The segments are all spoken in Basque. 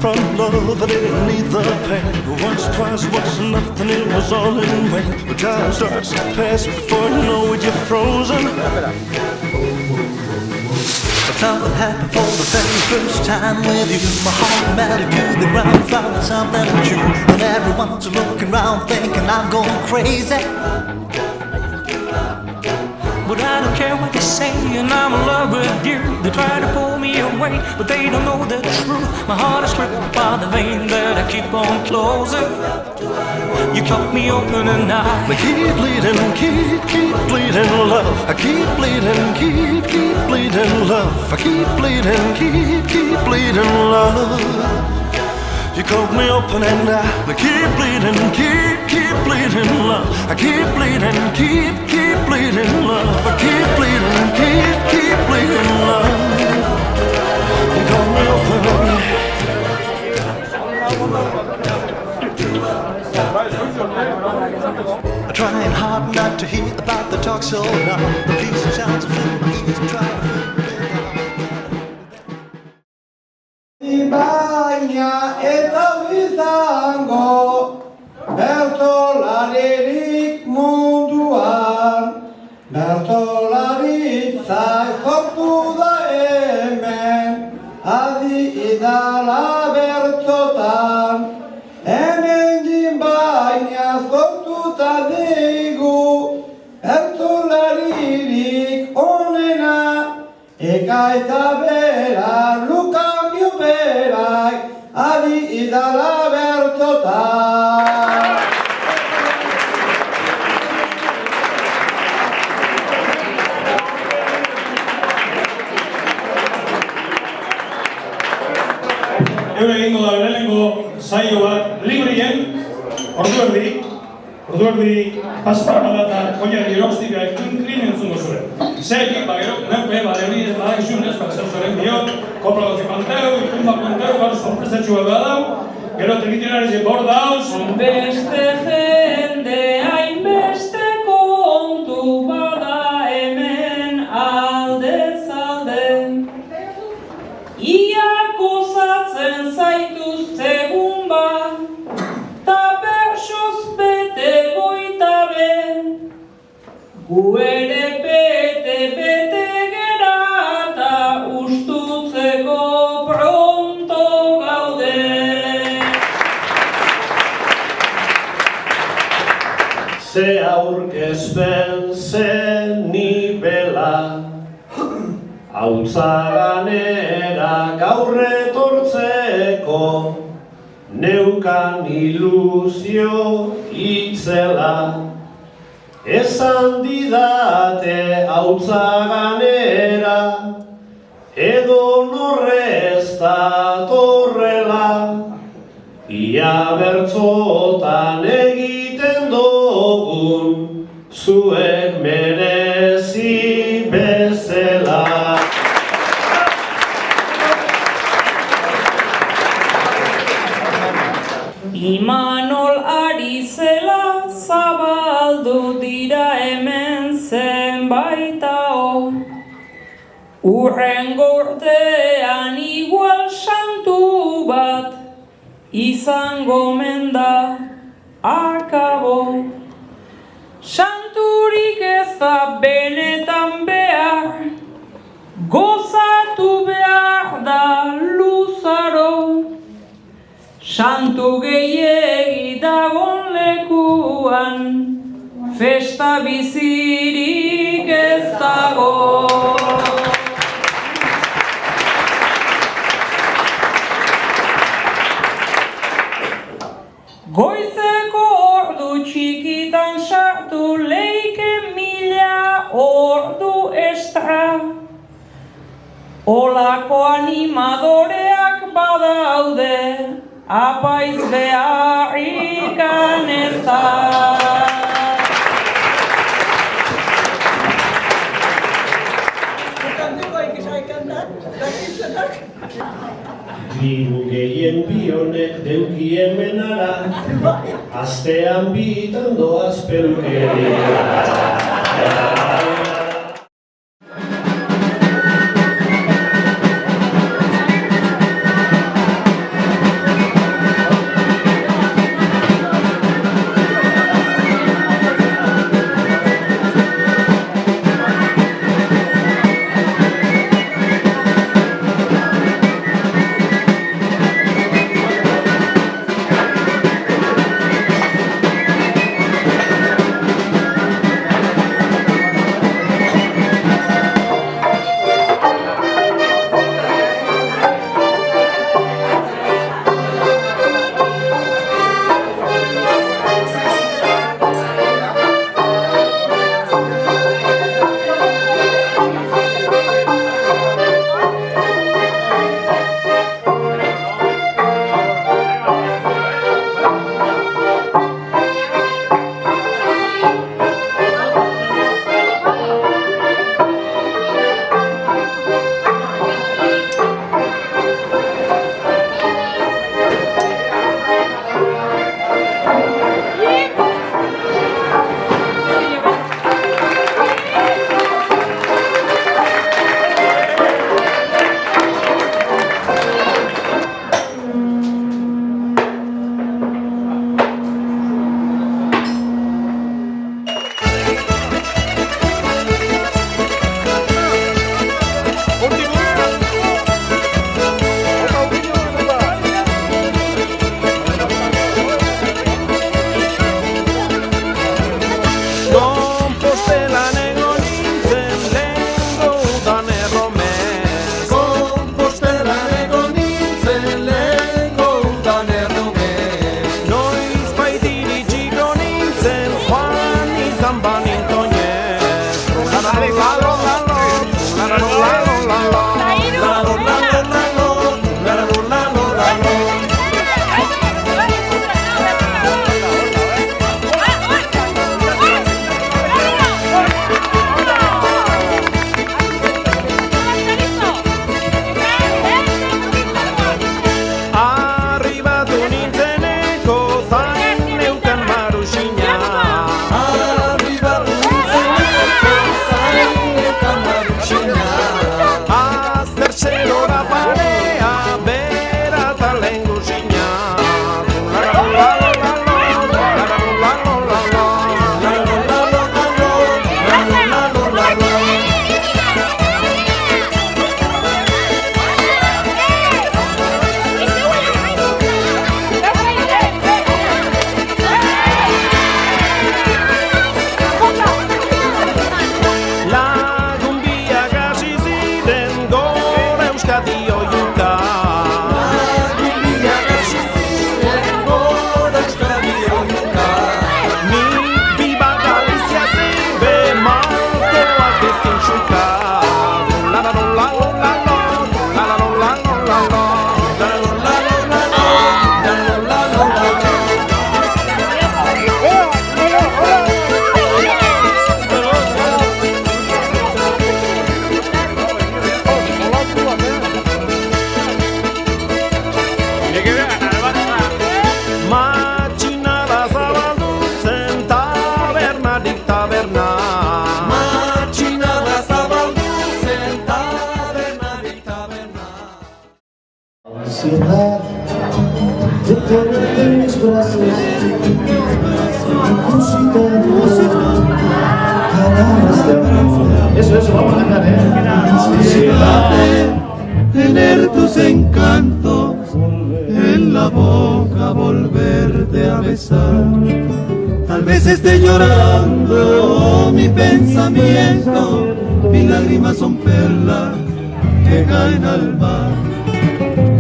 from love, I didn't need the pain. Once, twice was nothing, it was all in vain. But time starts to pass before you know it, you're frozen. But something happened for the very first time with you. My heart melted to the ground, found something true. When everyone's looking around thinking I'm going crazy, but I don't care what they say, and I'm in love with you. They try to pull me away, but they don't know the truth. My heart is gripped by the vein that I keep on closing. You cut me open and I keep bleeding, keep bleeding love. I keep bleeding, keep bleeding love. I keep bleeding, keep bleeding love. You cut me open and I keep bleeding, keep bleeding love. I keep bleeding, keep bleeding love. I keep bleeding, keep bleeding love. You cut me open. I'm trying hard not to hear about the talk so loud. The peace and sounds of my ears trying to Baina eta bizango bertolaririk munduan, bertolaritza sortu da hemen, adi idala bertzotan, hemen baina sortuta digu, bertolaririk onena, eka eta bera luka berak adi idala bertotan. Eure egingo da lehenengo saio bat librien, ordu erdi paspamala eta oinari erostika inkrin entzungo zuen. Zeki, gero, neupe, hori badakizunez, zeuren dio, koprodotzi panteu, ikunba panteu, gero sorpresetxua badau, gero tekitienari bor dauz. Beste jende, hainbeste kontu bada hemen aldez alde. Iar gozatzen zaituztegun bat, ta bersoz bete goitabe. Gu ere bete gera ta ustutzeko pronto gaude. Ze aurkezpen zen nibela, hautzaganera gaur etortzeko, neukan iluzio itzela. Esan didate hautzaganera, edo norrez datorrela, ia bertzotan egiten dugun, zuek merezi bezala. Imanol ari zela zabaldu dira hemen zenbaitao. Urrengo urtean igual santu bat izango menda akabo. Santurik ez da benetan behar, gozatu behar da luzaro. Santu gehiegi dagon lekuan, festa bizirik ez dago. Goizeko ordu txikitan sartu leike 1000 ordu estra. Olako animadoreak badaude, apaiz beharrikan ez da. Diru gehien bionek deukien menara, astean bitan doaz pelukeria. ansiedad de tenerte en mis brazos, musitando palabras de amor. Eso, vamos a cantar, Ansiedad de tener tus encantos en la boca, volverte a besar. Tal vez esté llorando mi pensamiento, mis lágrimas son perlas que caen al mar.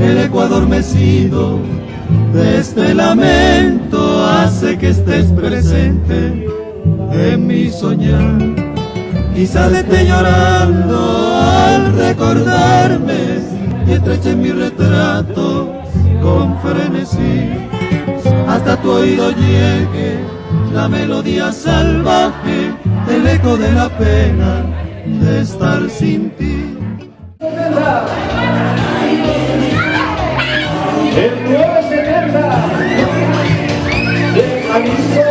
El eco adormecido de este lamento hace que estés presente en mi soñar. Quizás esté llorando al recordarme y estreche mi retrato con frenesí. Hasta tu oído llegue la melodía salvaje, el eco de la pena de estar sin ti. El 970 de Jalisco.